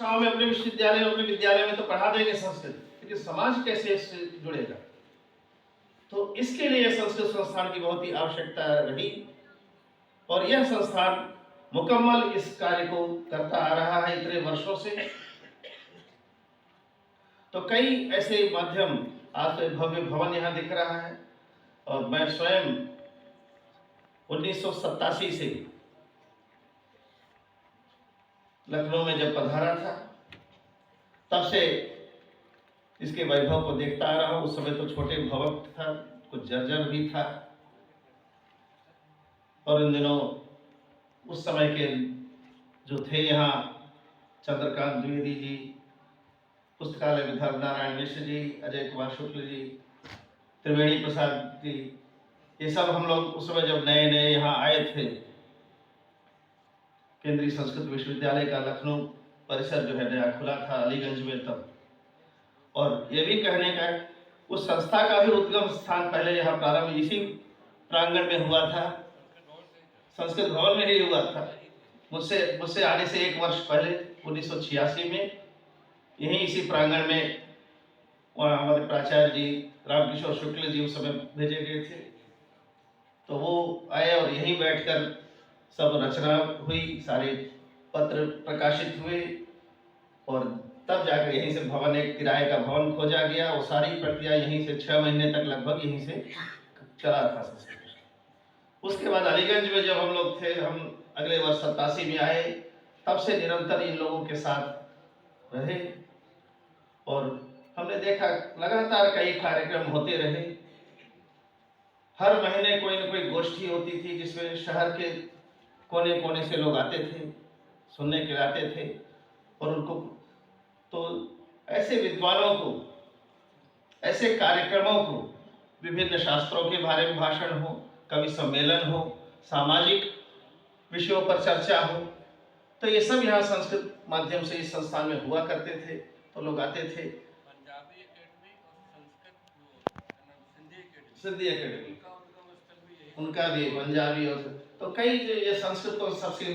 कक्षाओं में अपने विश्वविद्यालय अपने विद्यालय में तो पढ़ा देंगे संस्कृत, लेकिन समाज कैसे इससे जुड़ेगा? तो इसके लिए संस्कृत संस्थान की बहुत ही आवश्यकता रही और यह संस्थान मुकम्मल इस कार्य को करता आ रहा है इतने वर्षों से। तो कई ऐसे माध्यम, आज तो भव्य भवन यहाँ दिख रहा है और मैं स्वयं 1987 से लखनऊ में जब पधारा था तब से इसके वैभव को देखता आ रहा हूँ। उस समय तो छोटे भवन था, कुछ जर्जर भी था और इन दिनों उस समय के जो थे यहाँ चंद्रकांत द्विवेदी जी, पुस्तकालय विधान नारायण मिश्र जी, अजय कुमार शुक्ल जी, त्रिवेणी प्रसाद जी, ये सब हम लोग उस समय जब नए नए यहाँ आए थे, केंद्रीय संस्कृत विश्वविद्यालय का लखनऊ परिसर जो है नया खुला था अलीगंज में तब। और ये भी कहने का उस संस्था का भी उद्गम स्थान पहले यहाँ प्रारंभ इसी प्रांगण में हुआ था, संस्कृत भवन में ही हुआ था। मुझसे आने से एक वर्ष पहले 1986 में यहीं इसी प्रांगण में वहाँ हमारे प्राचार्य जी रामकिशोर शुक्ल जी उस समय भेजे गए थे, तो वो आए और यहीं बैठकर सब रचना हुई, सारे पत्र प्रकाशित हुए और तब जाकर यहीं से भवन, एक किराए का भवन खोजा गया। वो सारी प्रक्रिया यहीं से 6 महीने तक लगभग यहीं से चला था। उसके बाद अलीगंज में जब हम लोग थे, हम अगले वर्ष 87 में आए, तब से निरंतर इन लोगों के साथ रहे और हमने देखा लगातार कई कार्यक्रम होते रहे। हर महीने कोई न कोई गोष्ठी होती थी जिसमें शहर के कोने कोने से लोग आते थे, सुनने के आते थे और उनको तो ऐसे विद्वानों को, ऐसे कार्यक्रमों को, विभिन्न शास्त्रों के बारे में भाषण हो, कवि सम्मेलन हो, सामाजिक विषयों पर चर्चा हो, तो ये सब यहाँ संस्कृत माध्यम से इस संस्थान में हुआ करते थे। तो लोग आते थे। पंजाबी एकेडमी और संस्कृत सिंधी एकेडमी उनका भी पंजाबी और तो कई ये संस्कृत तो सबसे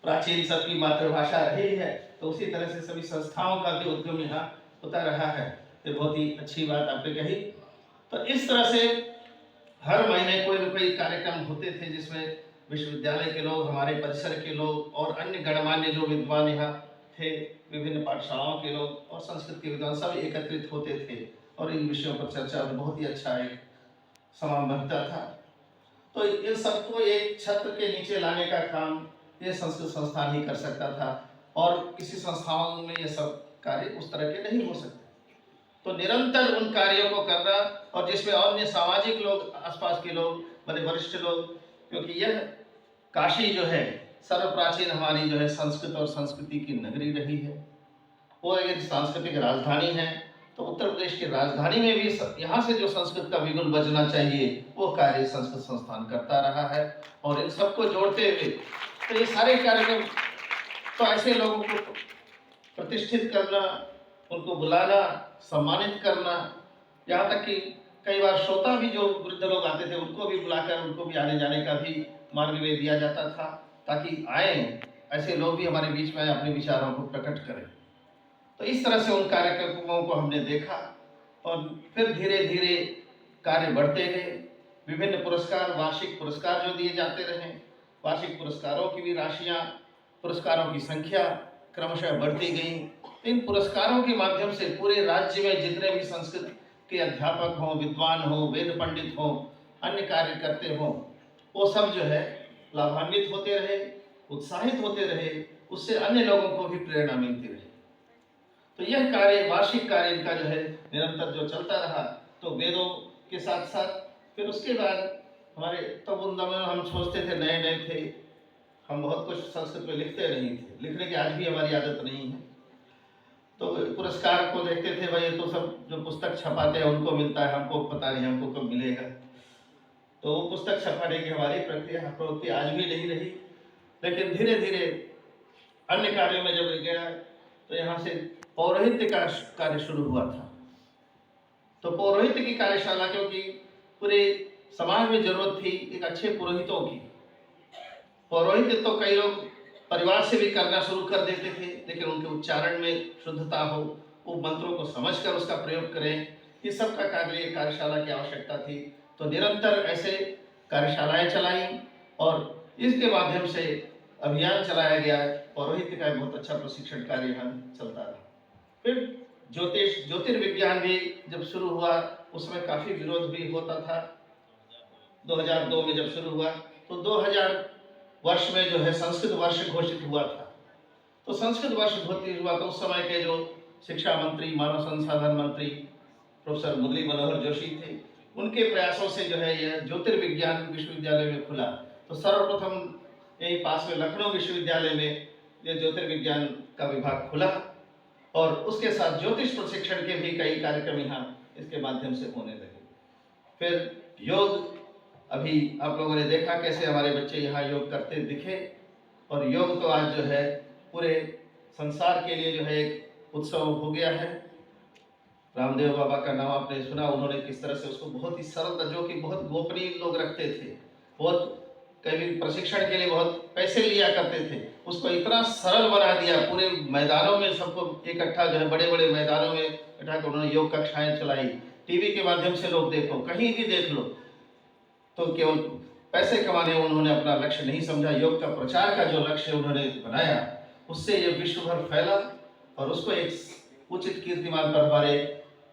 प्राचीन सबकी मातृभाषा रही है, तो उसी तरह से सभी संस्थाओं का भी उद्गम यहाँ होता रहा है। ये बहुत ही अच्छी बात आपने कही। तो इस तरह से हर महीने कोई न कोई कार्यक्रम होते थे जिसमें विश्वविद्यालय के लोग, हमारे परिसर के लोग और अन्य गणमान्य जो विद्वान यहाँ थे, विभिन्न पाठशालाओं के लोग और संस्कृत के विद्वान सब एकत्रित होते थे और इन विषयों पर चर्चा बहुत ही अच्छा एक समागम बनता था। तो इन सबको एक छत्र के नीचे लाने का काम ये संस्कृत संस्थान ही कर सकता था और किसी संस्थाओं में ये सब कार्य उस तरह के नहीं हो सकते। तो निरंतर उन कार्यों को करना और जिसमें अन्य सामाजिक लोग, आसपास के लोग, बड़े वरिष्ठ लोग, क्योंकि यह काशी जो है सर्वप्राचीन हमारी जो है संस्कृत और संस्कृति की नगरी रही है, वो एक सांस्कृतिक राजधानी है। तो उत्तर प्रदेश की राजधानी में भी यहाँ से जो संस्कृत का बिगुल बजना चाहिए वो कार्य संस्कृत संस्थान करता रहा है और इन सबको जोड़ते हुए तो ये सारे कार्यक्रम, तो ऐसे लोगों को प्रतिष्ठित करना, उनको बुलाना, सम्मानित करना, यहाँ तक कि कई बार श्रोता भी जो वृद्ध लोग आते थे उनको भी बुलाकर उनको भी आने जाने का भी मार्ग भी दिया जाता था ताकि आए ऐसे लोग भी हमारे बीच में अपने विचारों को प्रकट करें। तो इस तरह से उन कार्यक्रमों को हमने देखा और फिर धीरे धीरे कार्य बढ़ते गए। विभिन्न पुरस्कार, वार्षिक पुरस्कार जो दिए जाते रहे, वार्षिक पुरस्कारों की भी राशियाँ, पुरस्कारों की संख्या क्रमशः बढ़ती गई। इन पुरस्कारों के माध्यम से पूरे राज्य में जितने भी संस्कृत के अध्यापक हों, विद्वान हों, वेद पंडित हों, अन्य कार्य करते हों, वो सब जो है लाभान्वित होते रहे, उत्साहित होते रहे, उससे अन्य लोगों को भी प्रेरणा मिलती रही। तो यह कार्य, वार्षिक कार्य इनका जो है निरंतर जो चलता रहा। तो वेदों के साथ साथ फिर उसके बाद हमारे तब उन दिनों हम सोचते थे, नए नए थे, हम बहुत कुछ संस्कृत में लिखते नहीं थे, लिखने की आज भी हमारी आदत नहीं है। तो पुरस्कार को देखते थे, भाई तो सब जो पुस्तक छपाते हैं उनको मिलता है, हमको पता नहीं हमको कब मिलेगा। तो वो पुस्तक छपाने की हमारी प्रवृत्ति आज भी नहीं रही। लेकिन धीरे धीरे अन्य कार्यों में जब गया तो यहाँ से पौरोहित्य का कार्य शुरू हुआ था। तो पौरोहित्य की कार्यशाला, क्योंकि पूरे समाज में जरूरत थी एक अच्छे पुरोहितों की। पौरोहित्य तो कई लोग परिवार से भी करना शुरू कर देते थे, लेकिन उनके उच्चारण में शुद्धता हो, वो मंत्रों को समझकर उसका प्रयोग करें, ये सब का कार्य कार्यशाला की आवश्यकता थी। तो निरंतर ऐसे कार्यशालाएं चलाई और इसके माध्यम से अभियान चलाया गया। पौरोहित्य का बहुत अच्छा प्रशिक्षण कार्य यहाँ चलता रहा। फिर ज्योतिर्विज्ञान भी जब शुरू हुआ, उसमें काफी विरोध भी होता था। 2002 में जब शुरू हुआ तो 2000 वर्ष में जो है संस्कृत वर्ष घोषित हुआ था। तो संस्कृत वर्ष घोषित हुआ तो उस समय के जो शिक्षा मंत्री, मानव संसाधन मंत्री प्रोफेसर मुरली मनोहर जोशी थे, उनके प्रयासों से जो है यह ज्योतिर्विज्ञान विश्वविद्यालय में खुला। तो सर्वप्रथम यही पास में लखनऊ विश्वविद्यालय में यह ज्योतिर्विज्ञान का विभाग खुला और उसके साथ ज्योतिष प्रशिक्षण के भी कई कार्यक्रम यहाँ इसके माध्यम से होने लगे। फिर योग, अभी आप लोगों ने देखा कैसे हमारे बच्चे यहाँ योग करते दिखे, और योग तो आज जो है पूरे संसार के लिए जो है एक उत्सव हो गया है। रामदेव बाबा का नाम आपने सुना, उन्होंने किस तरह से उसको बहुत ही सरल, जो कि बहुत गोपनीय लोग रखते थे, बहुत कभी प्रशिक्षण के लिए बहुत पैसे लिया करते थे, उसको इतना सरल बना दिया। पूरे मैदानों में सबको इकट्ठा जो है बड़े बड़े मैदानों में इकट्ठा कर उन्होंने योग कक्षाएं चलाई। टीवी के माध्यम से लोग देखो, कहीं भी देख लो, तो केवल पैसे कमाने उन्होंने अपना लक्ष्य नहीं समझा। योग का प्रचार का जो लक्ष्य उन्होंने बनाया, उससे ये विश्व भर फैला और उसको एक उचित कीर्तिमान पर हमारे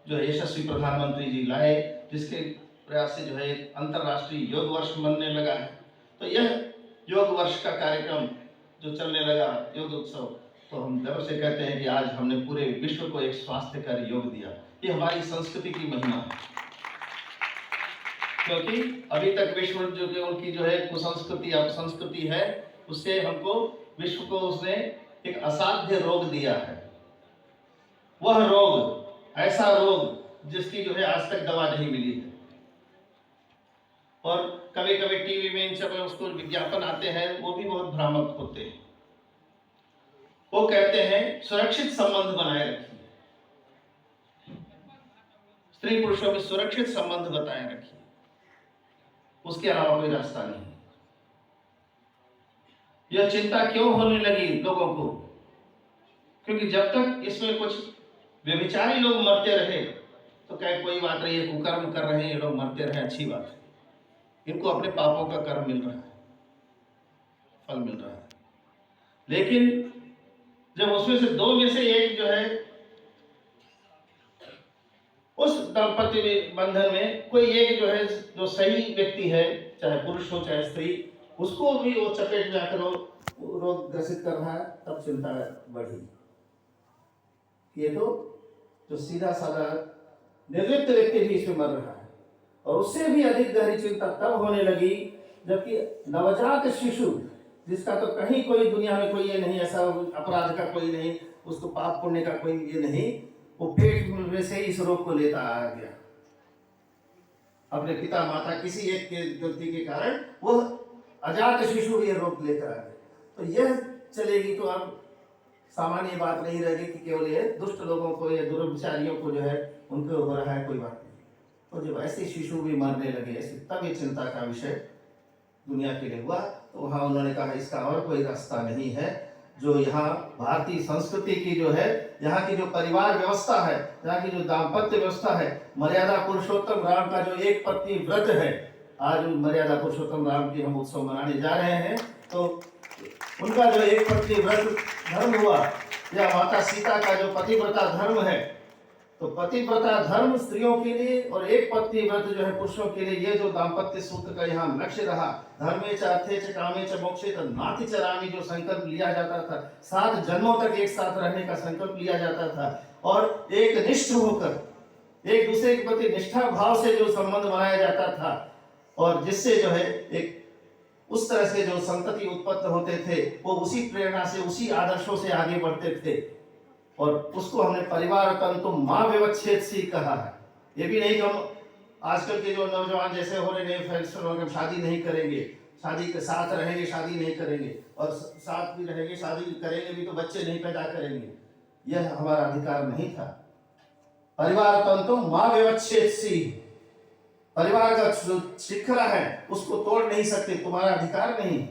जो यशस्वी प्रधानमंत्री जी लाए, जिसके प्रयास से जो है एक अंतर्राष्ट्रीय योग वर्ष बनने लगा है। तो यह योग वर्ष का कार्यक्रम जो चलने लगा, योग उत्सव, तो हम गर्व से कहते हैं कि आज हमने पूरे विश्व को एक स्वास्थ्यकर योग दिया। ये हमारी संस्कृति की महिमा है, क्योंकि अभी तक विश्व जो कि उनकी जो है कुसंस्कृति अपसंस्कृति है, उससे हमको विश्व को उसने एक असाध्य रोग दिया है। वह रोग, ऐसा रोग जिसकी जो है आज तक दवा नहीं मिली है। और कभी कभी टीवी में इन सब उसको विज्ञापन आते हैं, वो भी बहुत भ्रामक होते हैं। वो कहते हैं सुरक्षित संबंध बनाए रखिए, स्त्री पुरुषों में सुरक्षित संबंध बताए रखिए, उसके अलावा कोई रास्ता नहीं। यह चिंता क्यों होने लगी लोगों को? क्योंकि जब तक इसमें कुछ व्यभिचारी लोग मरते रहे तो क्या कोई बात नहीं है, कुकर्म कर रहे हैं ये लोग मरते रहे, अच्छी बात है, इनको अपने पापों का कर्म मिल रहा है, फल मिल रहा है। लेकिन जब उसमें से दो में से एक जो है उस दाम्पत्य बंधन में कोई एक जो है जो सही व्यक्ति है, चाहे पुरुष हो चाहे स्त्री, उसको भी वो चपेट में आकर रोग ग्रसित कर रहा है, तब चिंता बढ़ी। ये तो जो सीधा साधा निर्लिप्त व्यक्ति भी इसमें मर रहा है। और उससे भी अधिक गहरी चिंता तब होने लगी जबकि नवजात शिशु, जिसका तो कहीं कोई दुनिया में कोई ये नहीं, ऐसा अपराध का कोई नहीं, उसको पाप पुण्य का कोई ये नहीं, वो पेट में से इस रोग को लेता आ गया। अपने पिता माता किसी एक के गलती के कारण वो अजात शिशु ये रोग लेकर आ गए। तो यह चलेगी तो अब सामान्य बात नहीं रहेगी कि केवल ये दुष्ट लोगों को या दुर्विचारियों को जो है उनको हो रहा है, कोई बात नहीं। तो जब ऐसे शिशु भी मरने लगे ऐसे, तब ये चिंता का विषय दुनिया के लिए हुआ। तो वहाँ उन्होंने कहा इसका और कोई रास्ता नहीं है। जो यहाँ भारतीय संस्कृति की जो है, यहाँ की जो परिवार व्यवस्था है, यहाँ की जो दाम्पत्य व्यवस्था है, मर्यादा पुरुषोत्तम राम का जो एक पत्नी व्रत है, आज मर्यादा पुरुषोत्तम राम की हम उत्सव मनाने जा रहे हैं। तो उनका जो एक पत्नी व्रत धर्म हुआ, या माता सीता का जो पतिव्रता धर्म है, तो पतिव्रता धर्म स्त्रियों के लिए और एक पत्नी व्रत जो है पुरुषों के लिए, ये जो दाम्पत्य सूत्र का यहाँ लक्ष्य रहा, धर्मे च अर्थे च कामे च मोक्षे च नाति चरामि, जो संकल्प लिया जाता था, 7 जन्मों तक एक साथ रहने का संकल्प लिया जाता था, और एक निष्ठ होकर एक दूसरे के प्रति निष्ठा भाव से जो संबंध बनाया जाता था, और जिससे जो है एक उस तरह से जो संतति उत्पन्न होते थे, वो उसी प्रेरणा से उसी आदर्शों से आगे बढ़ते थे। और उसको हमने परिवार तंतु माँ विवच्छेद सी कहा है। ये भी नहीं कि हम आजकल के जो नौजवान जैसे हो रहे हैं फैशन हो गए, शादी नहीं करेंगे, शादी के साथ रहेंगे शादी नहीं करेंगे, और साथ भी रहेंगे शादी करेंगे भी तो बच्चे नहीं पैदा करेंगे। यह हमारा अधिकार नहीं था। परिवार तंतु माँ विवच्छेद सी, परिवार का जो शिखरा है उसको तोड़ नहीं सकते, तुम्हारा अधिकार नहीं।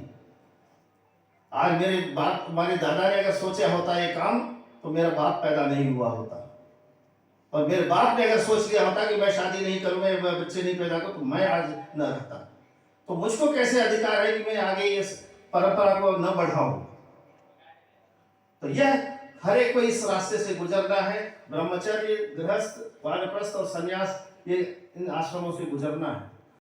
आज मेरे बाप हमारे दादा ने अगर सोचा होता ये काम तो मेरा बाप पैदा नहीं हुआ होता, और मेरे बाप ने अगर सोच लिया होता कि मैं शादी नहीं करूंगा, मैं बच्चे नहीं पैदा करूं, तो मैं आज न रहता। तो मुझको कैसे अधिकार है कि मैं आगे इस परंपरा को न बढ़ाऊं? तो यह हर एक को इस रास्ते से गुजरना है। ब्रह्मचर्य, गृहस्थ, वानप्रस्थ और संन्यास, ये इन आश्रमों से गुजरना है।